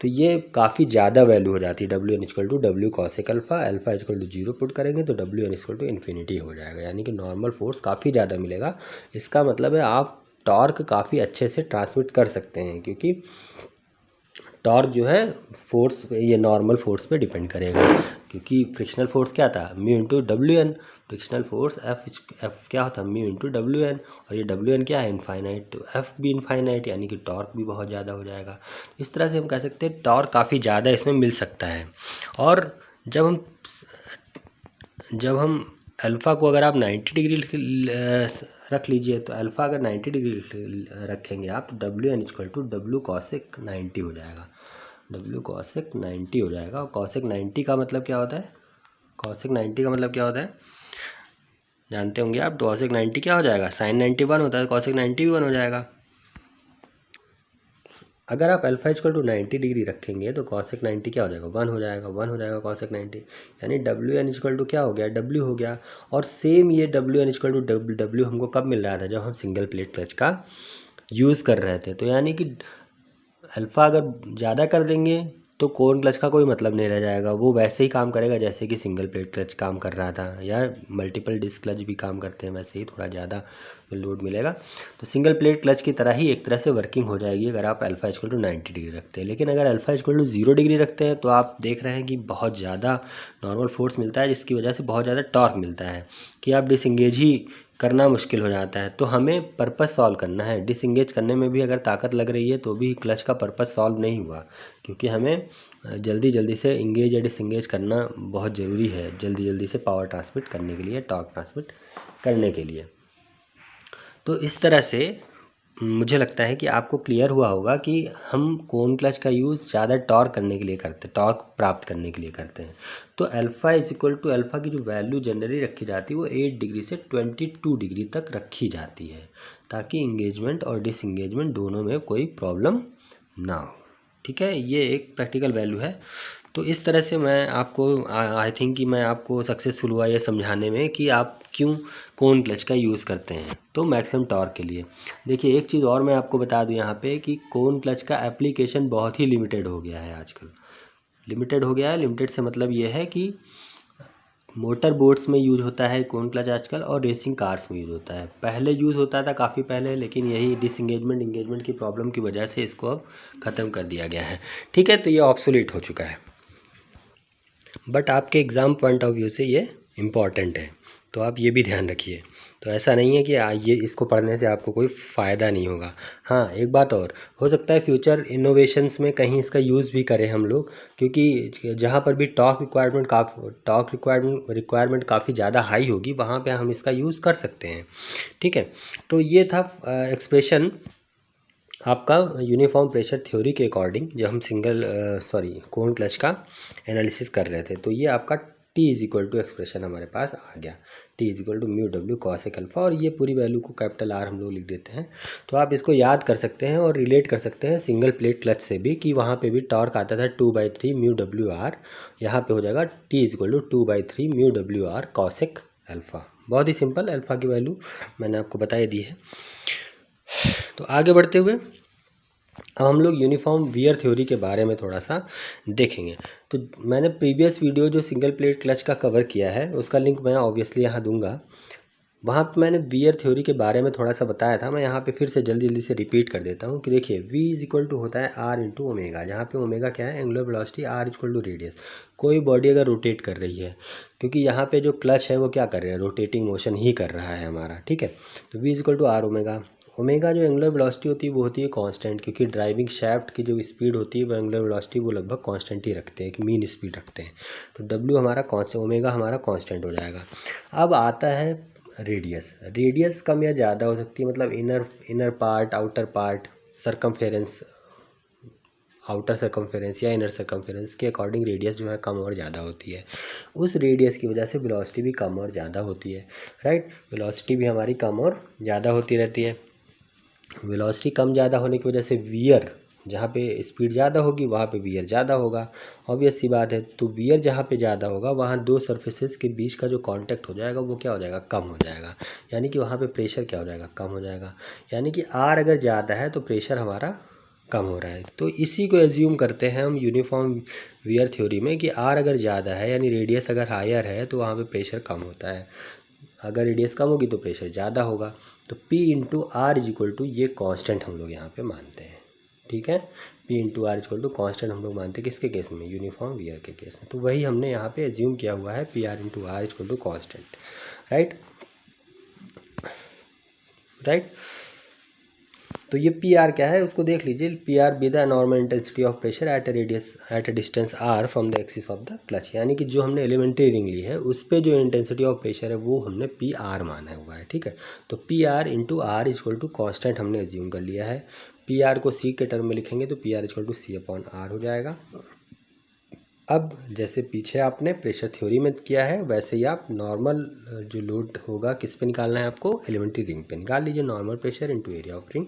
तो ये काफ़ी ज़्यादा वैल्यू हो जाती है। WN equal to W cosec alpha, alpha equal to 0 put करेंगे तो WN इक्वल टू इन्फिनिटी हो जाएगा, यानी कि नॉर्मल फोर्स काफ़ी ज़्यादा मिलेगा। इसका मतलब है आप टॉर्क काफ़ी अच्छे से ट्रांसमिट कर सकते हैं, क्योंकि टॉर्क जो है फोर्स, ये नॉर्मल फोर्स पे डिपेंड करेगा। क्योंकि फ्रिक्शनल फोर्स क्या था, mu into WN, frictional force F क्या होता, म्यू इंटू WN, और ये WN क्या है, इनफाइनाइट, तो F भी इनफाइनाइट, यानी कि टॉर्क भी बहुत ज़्यादा हो जाएगा। इस तरह से हम कह सकते हैं टॉर्क काफ़ी ज़्यादा इसमें मिल सकता है। और जब हम अल्फ़ा को अगर आप 90 डिग्री रख लीजिए, तो अल्फ़ा अगर 90 डिग्री रखेंगे आप, तो WN equal to W cosec 90 हो जाएगा, W कॉसेक 90 हो जाएगा। और कॉसेक 90 का मतलब क्या होता है, कॉसेक 90 का मतलब क्या होता है जानते होंगे आप। कॉसेक 90 क्या हो जाएगा, साइन 90 1 होता है, कॉसेक 90 भी 1 हो जाएगा। अगर आप अल्फा इक्वल टू 90 डिग्री रखेंगे तो कॉसेक 90 क्या हो जाएगा, 1 हो जाएगा, 1 हो जाएगा कॉसेक 90, यानी डब्ल्यू एन इक्वल टू क्या हो गया, डब्ल्यू हो गया। और सेम ये W N equal to W हमको कब मिल रहा था, जब हम सिंगल प्लेट क्लच का यूज़ कर रहे थे। तो यानी कि अल्फ़ा अगर ज़्यादा कर देंगे तो कोन क्लच का कोई मतलब नहीं रह जाएगा, वो वैसे ही काम करेगा जैसे कि सिंगल प्लेट क्लच काम कर रहा था, या मल्टीपल डिस्क क्लच भी काम करते हैं वैसे ही, थोड़ा ज़्यादा लोड मिलेगा। तो सिंगल प्लेट क्लच की तरह ही एक तरह से वर्किंग हो जाएगी अगर आप अल्फ़ा इक्वल टू 90 डिग्री रखते हैं। लेकिन अगर अल्फ़ा इक्वल टू 0 डिग्री रखते हैं तो आप देख रहे हैं कि बहुत ज़्यादा नॉर्मल फोर्स मिलता है, जिसकी वजह से बहुत ज़्यादा टॉर्क मिलता है कि आप डिसंगेज ही करना मुश्किल हो जाता है। तो हमें पर्पस सॉल्व करना है, डिसंगेज करने में भी अगर ताकत लग रही है तो भी क्लच का पर्पस सॉल्व नहीं हुआ, क्योंकि हमें जल्दी जल्दी से इंगेज या डिसंगेज करना बहुत ज़रूरी है, जल्दी जल्दी से पावर ट्रांसमिट करने के लिए, टॉर्क ट्रांसमिट करने के लिए। तो इस तरह से मुझे लगता है कि आपको क्लियर हुआ होगा कि हम कोन क्लच का यूज़ ज़्यादा टॉर्क करने के लिए करते हैं, टॉर्क प्राप्त करने के लिए करते हैं। तो alpha is equal to alpha की जो वैल्यू जनरली रखी जाती है वो 8 डिग्री से 22 डिग्री तक रखी जाती है, ताकि इंगेजमेंट और डिसंगेजमेंट दोनों में कोई प्रॉब्लम ना हो। ठीक है, ये एक प्रैक्टिकल वैल्यू है। तो इस तरह से मैं आपको आई थिंक कि मैं आपको सक्सेसफुल हुआ ये समझाने में कि आप क्यों कोन क्लच का यूज़ करते हैं, तो मैक्सिमम टॉर्क के लिए। देखिए एक चीज़ और मैं आपको बता दूं यहाँ पे कि कोन क्लच का एप्लीकेशन बहुत ही लिमिटेड हो गया है आजकल, लिमिटेड हो गया है। लिमिटेड से मतलब ये है कि मोटर बोट्स में यूज़ होता है कोन क्लच आजकल, और रेसिंग कार्स में यूज़ होता है। पहले यूज़ होता था काफ़ी पहले, लेकिन यही डिसंगेजमेंट इंगेजमेंट की प्रॉब्लम की वजह से इसको अब ख़त्म कर दिया गया है। ठीक है, तो ये ऑब्सोलीट हो चुका है, बट आपके एग्ज़ाम पॉइंट ऑफ व्यू से ये इम्पॉर्टेंट है, तो आप ये भी ध्यान रखिए। तो ऐसा नहीं है कि ये इसको पढ़ने से आपको कोई फ़ायदा नहीं होगा। हाँ, एक बात और, हो सकता है फ्यूचर इनोवेशंस में कहीं इसका यूज़ भी करें हम लोग, क्योंकि जहाँ पर भी टॉर्क रिक्वायरमेंट काफ़ी ज़्यादा हाई होगी, वहाँ पे हम इसका यूज़ कर सकते हैं। ठीक है, तो ये था एक्सप्रेशन आपका यूनिफॉर्म प्रेशर थ्योरी के अकॉर्डिंग, जब हम कोन क्लच का एनालिसिस कर रहे थे। तो ये आपका T is equal to expression हमारे पास आ गया, T is equal to mu W cosec alpha, और ये पूरी वैल्यू को कैपिटल R हम लोग लिख देते हैं। तो आप इसको याद कर सकते हैं और रिलेट कर सकते हैं सिंगल प्लेट क्लच से भी, कि वहाँ पे भी टॉर्क आता था 2/3 म्यू डब्ल्यू आर, यहाँ पे हो जाएगा T is equal to 2/3 mu W R cosec alpha. बहुत ही सिंपल, अल्फा की वैल्यू मैंने आपको बताई दी है। तो आगे बढ़ते हुए अब हम लोग यूनिफॉर्म वियर थ्योरी के बारे में थोड़ा सा देखेंगे। तो मैंने प्रीवियस वीडियो जो सिंगल प्लेट क्लच का कवर किया है उसका लिंक मैं ऑब्वियसली यहाँ दूंगा, वहाँ पे मैंने वियर थ्योरी के बारे में थोड़ा सा बताया था। मैं यहाँ पे फिर से जल्दी जल्दी से रिपीट कर देता हूँ कि देखिए V इज इक्वल टू होता है R इंटू ओमेगा, जहाँ पे ओमेगा क्या है, angular velocity, R equal to radius. कोई बॉडी अगर रोटेट कर रही है, क्योंकि यहाँ पे जो क्लच है वो क्या कर रहा है, रोटेटिंग मोशन ही कर रहा है हमारा। ठीक है, तो V is equal to R omega. Omega जो एंगुलर वेलोसिटी होती है वो होती है कांस्टेंट, क्योंकि ड्राइविंग शाफ्ट की जो स्पीड होती है वो एंगुलर वेलोसिटी वो लगभग कांस्टेंट ही रखते हैं, कि मीन स्पीड रखते हैं। तो W हमारा कांस्टेंट, ओमेगा हमारा कांस्टेंट हो जाएगा। अब आता है रेडियस कम या ज़्यादा हो सकती है, मतलब inner part, outer part, circumference, outer circumference या इनर सरकमफेरेंस के अकॉर्डिंग रेडियस जो है कम और ज़्यादा होती है। उस रेडियस की वजह से वेलोसिटी भी कम और ज़्यादा होती है, राइट। वेलोसिटी भी हमारी कम और ज़्यादा होती रहती है। वेलोसिटी कम ज़्यादा होने की वजह से वियर, जहाँ पे स्पीड ज़्यादा होगी वहाँ पे वियर ज़्यादा होगा, ऑब्वियस सी बात है। तो वियर जहाँ पे ज़्यादा होगा वहाँ दो सरफेसेस के बीच का जो कांटेक्ट हो जाएगा वो क्या हो जाएगा, कम हो जाएगा, यानी कि वहाँ पे प्रेशर क्या हो जाएगा, कम हो जाएगा। यानी कि R अगर ज़्यादा है तो प्रेशर हमारा कम हो रहा है। तो इसी को एज्यूम करते हैं हम यूनिफॉर्म वियर थ्योरी में कि R अगर ज़्यादा है यानी रेडियस अगर हायर है तो वहाँ पे प्रेशर कम होता है, अगर रेडियस कम होगी तो प्रेशर ज़्यादा होगा। तो P into R is equal to ये कांस्टेंट हम लोग यहाँ पे मानते हैं। ठीक है, P into R is equal to constant हम लोग मानते हैं किसके केस में, यूनिफॉर्म वियर के केस में। तो वही हमने यहाँ पे एज्यूम किया हुआ है, P R into R is equal to constant, right. तो ये पी आर क्या है उसको देख लीजिए। P R be the normal intensity of pressure at a distance R from the axis of the clutch, यानी कि जो हमने एलिमेंट्री रिंग ली है उस पर जो इंटेंसिटी ऑफ प्रेशर है वो हमने पी आर माना हुआ है। ठीक है, तो P R into R equal to constant हमने एज्यूम कर लिया है। पी आर को सी के टर्म में लिखेंगे तो P R equal to C upon R हो जाएगा। अब जैसे पीछे आपने प्रेशर थ्योरी में किया है वैसे ही आप नॉर्मल जो लोड होगा किस पे निकालना है आपको, एलिमेंट्री रिंग पे निकाल लीजिए, normal pressure into area of ring.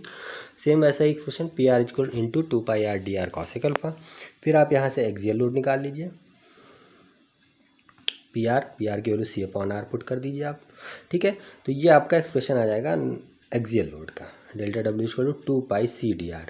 Same वैसा ही expression P R equal into 2πr dr cosec alpha. फिर आप यहाँ से एक्सियल लोड निकाल लीजिए, पी आर की वैल्यू C/R पुट कर दीजिए आप। ठीक है, तो ये आपका एक्सप्रेशन आ जाएगा एक्सियल लोड का, delta W equal to 2πcdr।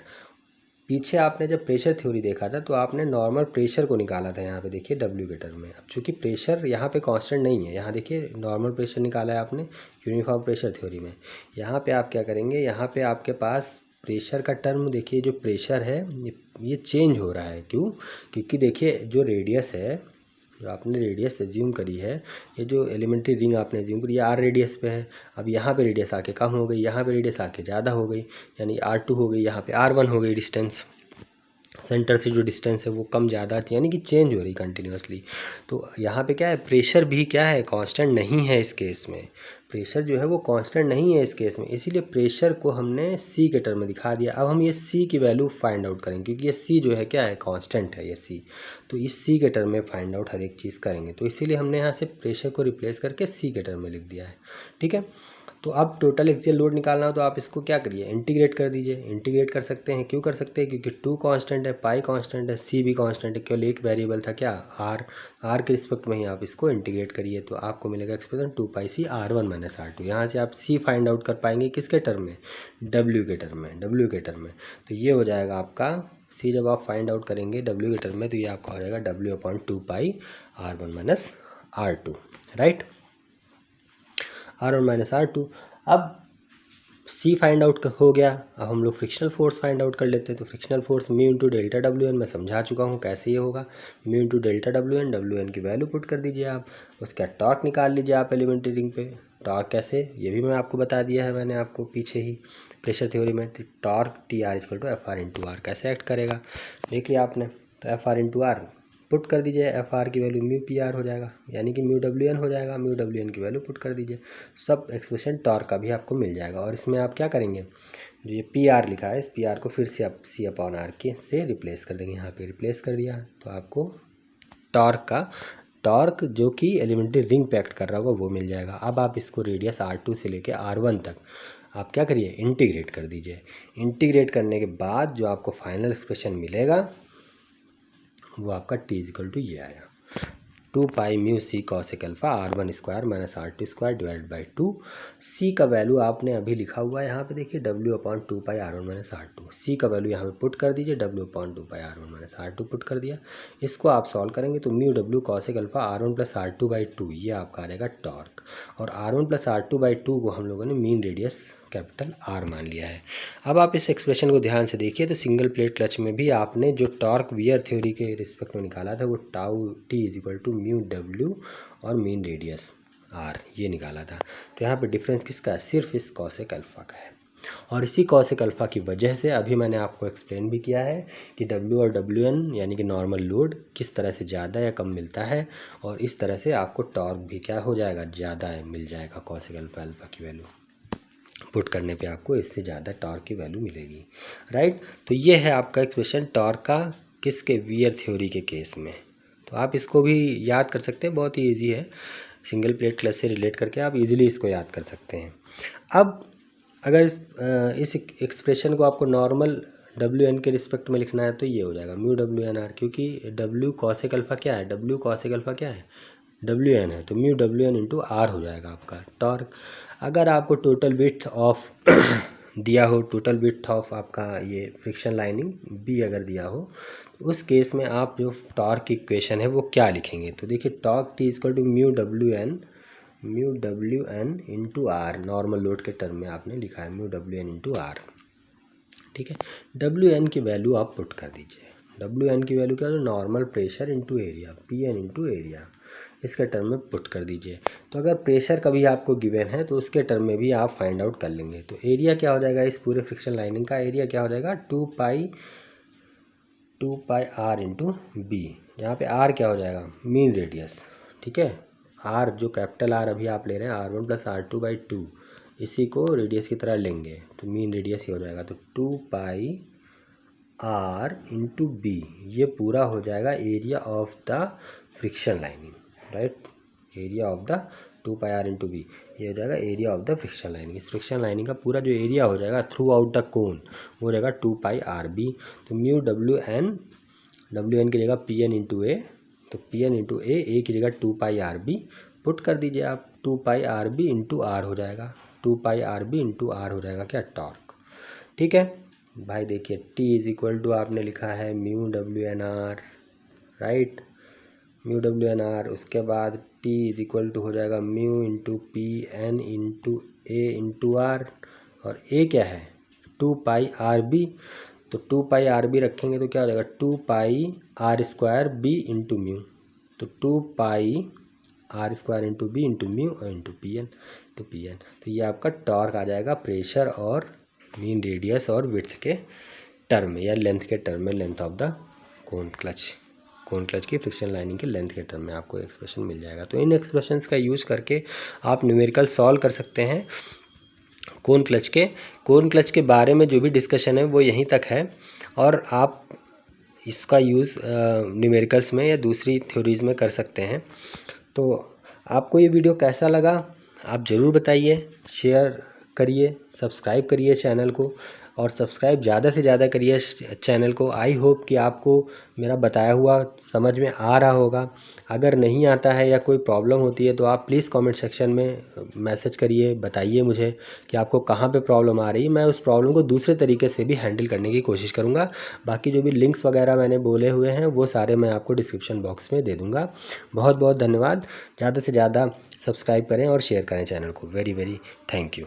पीछे आपने जब प्रेशर थ्योरी देखा था तो आपने नॉर्मल प्रेशर को निकाला था, यहाँ पे देखिए डब्ल्यू के टर्म में। अब चूँकि प्रेशर यहाँ पे कांस्टेंट नहीं है, यहाँ देखिए नॉर्मल प्रेशर निकाला है आपने यूनिफॉर्म प्रेशर थ्योरी में। यहाँ पे आप क्या करेंगे, यहाँ पे आपके पास प्रेशर का टर्म देखिए, जो प्रेशर है ये चेंज हो रहा है। क्यों? क्योंकि देखिए जो रेडियस है, जो आपने रेडियस एज्यूम करी है, ये जो एलिमेंट्री रिंग आपने एज्यूम करी है आर रेडियस पे है। अब यहाँ पे रेडियस आके कम हो गई, यहाँ पे रेडियस आके ज़्यादा हो गई, यानी R2 हो गई, यहाँ पे R1 हो गई। डिस्टेंस सेंटर से जो डिस्टेंस है वो कम ज़्यादा थी, यानी कि चेंज हो रही कंटिन्यूसली। तो यहाँ पे क्या है, प्रेशर भी क्या है, कांस्टेंट नहीं है इस केस में। प्रेशर जो है वो कांस्टेंट नहीं है इस केस में, इसीलिए प्रेशर को हमने सी के टर्म में दिखा दिया। अब हम ये सी की वैल्यू फाइंड आउट करेंगे, क्योंकि ये सी जो है क्या है, कांस्टेंट है ये सी। तो इस सी के टर्म में फाइंड आउट हर एक चीज़ करेंगे, तो इसीलिए हमने यहाँ से प्रेशर को रिप्लेस करके सी के टर्म में लिख दिया है। ठीक है, तो अब टोटल एक्सियल लोड निकालना हो तो आप इसको क्या करिए, इंटीग्रेट कर दीजिए। इंटीग्रेट कर सकते हैं, क्यों कर सकते हैं, क्योंकि 2 कांस्टेंट है, पाई कांस्टेंट है, सी भी कांस्टेंट है, केवल एक वेरिएबल था क्या, आर के रिस्पेक्ट में ही आप इसको इंटीग्रेट करिए, तो आपको मिलेगा एक्सप्रेशन 2πc/r1 - r2। यहाँ से आप सी फाइंड आउट कर पाएंगे किसके टर्म में, डब्ल्यू के टर्म में। तो ये हो जाएगा आपका सी, जब आप फाइंड आउट करेंगे डब्ल्यू के टर्म में तो ये आपका हो जाएगा W/2πr1 - r2, right, R1 - R2। अब C फाइंड आउट हो गया, अब हम लोग फ्रिक्शनल फोर्स फाइंड आउट कर लेते हैं। तो frictional force mu into delta WN मैं समझा चुका हूँ कैसे ये होगा, म्यू इंटू डेल्टा WN की वैल्यू पुट कर दीजिए आप, उसका टॉर्क निकाल लीजिए आप एलिमेंट्री रिंग पे। टॉर्क कैसे, ये भी मैं आपको बता दिया है मैंने आपको पीछे ही प्रेशर थ्योरी में। टॉर्क TR = FR/R कैसे एक्ट करेगा देख लिया आपने। तो FR/R पुट कर दीजिए, FR की वैल्यू म्यू PR हो जाएगा, यानी कि म्यू WN हो जाएगा। म्यू WN की वैल्यू पुट कर दीजिए, सब एक्सप्रेशन टॉर्क का भी आपको मिल जाएगा। और इसमें आप क्या करेंगे, जो ये PR लिखा है इस PR को फिर से आप C/R के से रिप्लेस कर देंगे। यहाँ पे रिप्लेस कर दिया तो आपको टॉर्क जो कि एलिमेंट्री रिंग पे एक्ट कर रहा होगा वो मिल जाएगा। अब आप इसको रेडियस R2 से लेके R1 तक आप क्या करिए, इंटीग्रेट कर दीजिए। इंटीग्रेट करने के बाद जो आपको फाइनल एक्सप्रेशन मिलेगा वो आपका T = ये आया, 2πμc cosec alpha R1² - R2² divide by 2। सी का वैल्यू आपने अभी लिखा हुआ है यहाँ पे देखिए, W/2πr1 - R2। सी का वैल्यू यहाँ पे पुट कर दीजिए, W/2πr1 - R2 पुट कर दिया। इसको आप सॉल्व करेंगे तो mu W cosec alpha R1 + R2/2 ये आपका आ जाएगा टॉर्क। और R1 + R2/2 को हम लोगों ने मीन रेडियस कैपिटल R मान लिया है। अब आप इस एक्सप्रेशन को ध्यान से देखिए, तो सिंगल प्लेट क्लच में भी आपने जो टॉर्क वियर थ्योरी के रिस्पेक्ट में निकाला था वो T = म्यू W और मीन रेडियस R ये निकाला था। तो यहाँ पे डिफरेंस किसका है, सिर्फ इस कॉसेक अल्फ़ा का है। और इसी कॉसेक अल्फ़ा की वजह से अभी मैंने आपको एक्सप्लेन भी किया है कि W और WN यानी कि नॉर्मल लोड किस तरह से ज़्यादा या कम मिलता है, और इस तरह से आपको टॉर्क भी क्या हो जाएगा, ज़्यादा मिल जाएगा। कॉसेक अल्फ़ा की वैल्यू पुट करने पे आपको इससे ज़्यादा टॉर्क की वैल्यू मिलेगी, राइट। तो ये है आपका एक्सप्रेशन टॉर्क का किसके, वियर थ्योरी के केस में। तो आप इसको भी याद कर सकते हैं, बहुत ही ईजी है, सिंगल प्लेट क्लच से रिलेट करके आप इजीली इसको याद कर सकते हैं। अब अगर इस एक्सप्रेशन को आपको नॉर्मल WN के रिस्पेक्ट में लिखना है तो ये हो जाएगा म्यू WN/R, क्योंकि W cosec अल्फ़ा क्या है, W cosec अल्फ़ा क्या है, WN है, तो म्यू WN × R हो जाएगा आपका टॉर्क। अगर आपको टोटल विड्थ ऑफ दिया हो, टोटल विड्थ ऑफ आपका ये फ्रिक्शन लाइनिंग B अगर दिया हो, तो उस केस में आप जो टॉर्क की इक्वेशन है वो क्या लिखेंगे, तो देखिए torque T = mu WN × R, normal load के टर्म में आपने लिखा है म्यू WN × R, ठीक है। WN की वैल्यू आप पुट कर दीजिए। WN की वैल्यू क्या है, normal pressure into area, PN × area, इसके टर्म में पुट कर दीजिए। तो अगर प्रेशर कभी आपको गिवन है तो उसके टर्म में भी आप फाइंड आउट कर लेंगे। तो एरिया क्या हो जाएगा, इस पूरे फ्रिक्शन लाइनिंग का एरिया क्या हो जाएगा, 2πr × B, यहाँ पे R क्या हो जाएगा, मीन रेडियस, ठीक है। R जो कैपिटल R अभी आप ले रहे हैं R1 + R2/2, इसी को रेडियस की तरह लेंगे तो मीन रेडियस ही हो जाएगा। तो 2πr आर इंटू बी, ये पूरा हो जाएगा area of the friction lining, right. Area of the 2 pi R into B, ये हो जाएगा area of the friction lining. इस फ्रिक्शन लाइनिंग का पूरा जो एरिया हो जाएगा थ्रू आउट द कोन वो हो जाएगा 2 पाई आर बी। तो म्यू डब्ल्यू एन की जगह पी एन इंटू ए, तो पी एन इंटू ए की जगह 2 पाई आर बी पुट कर दीजिए आप, 2 pi R B into are हो जाएगा, 2 pi R B into are हो जाएगा क्या, टॉर्क। ठीक है भाई, देखिए टी इज इक्वल टू आपने लिखा है mu W N R, right, mu W N R. उसके बाद टी इज इक्वल टू हो जाएगा mu into P N into A into R, और ए क्या है 2 पाई आर बी, तो 2 पाई आर बी रखेंगे तो क्या हो जाएगा 2 pi R square B into mu, तो 2 pi R square into B into mu और इंटू पी एन, तो ये आपका टॉर्क आ जाएगा प्रेशर और मीन रेडियस और विड्थ के टर्म में, या लेंथ के टर्म में, length of the cone clutch की फ्रिक्शन लाइनिंग के लेंथ के टर्म में आपको एक्सप्रेशन मिल जाएगा। तो इन एक्सप्रेशंस का यूज़ करके आप न्यूमेरिकल सॉल्व कर सकते हैं कोन क्लच के बारे में जो भी डिस्कशन है वो यहीं तक है, और आप इसका यूज़ न्यूमेरिकल्स में या दूसरी थ्योरीज़ में कर सकते हैं। तो आपको ये वीडियो कैसा लगा आप ज़रूर बताइए, शेयर करिए, सब्सक्राइब करिए चैनल को, और सब्सक्राइब ज़्यादा से ज़्यादा करिए चैनल को। आई होप कि आपको मेरा बताया हुआ समझ में आ रहा होगा। अगर नहीं आता है या कोई प्रॉब्लम होती है तो आप प्लीज़ कमेंट सेक्शन में मैसेज करिए, बताइए मुझे कि आपको कहाँ पे प्रॉब्लम आ रही है। मैं उस प्रॉब्लम को दूसरे तरीके से भी हैंडल करने की कोशिश करूँगा। बाकी जो भी लिंक्स वगैरह मैंने बोले हुए हैं वो सारे मैं आपको डिस्क्रिप्शन बॉक्स में दे दूँगा। बहुत बहुत धन्यवाद। ज़्यादा से ज़्यादा सब्सक्राइब करें और शेयर करें चैनल को। Very very thank you.